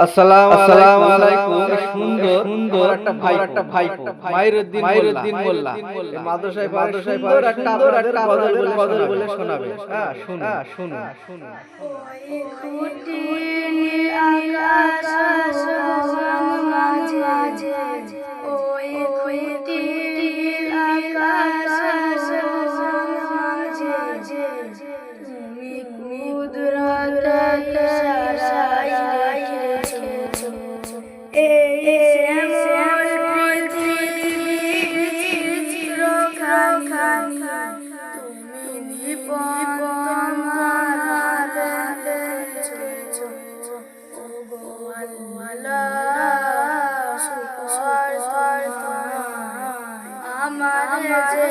আসসালামু আলাইকুম। সুন্দর একটা ভাই মাইরুদ্দিন মোল্লা মাদ্রাসায় সুন্দর একটা গজল বলে শোনাবে। হ্যাঁ, শুনুন। ওই খুঁটি নীল আকাশ মাঝে, ওই খুঁটি নীল আকাশ মাঝে, তুমি কুদরত ইশারায় রেখেছো এই শ্যামল পৃথিবীর চিত্রখানি, তুমি নিপন্ত আমার যে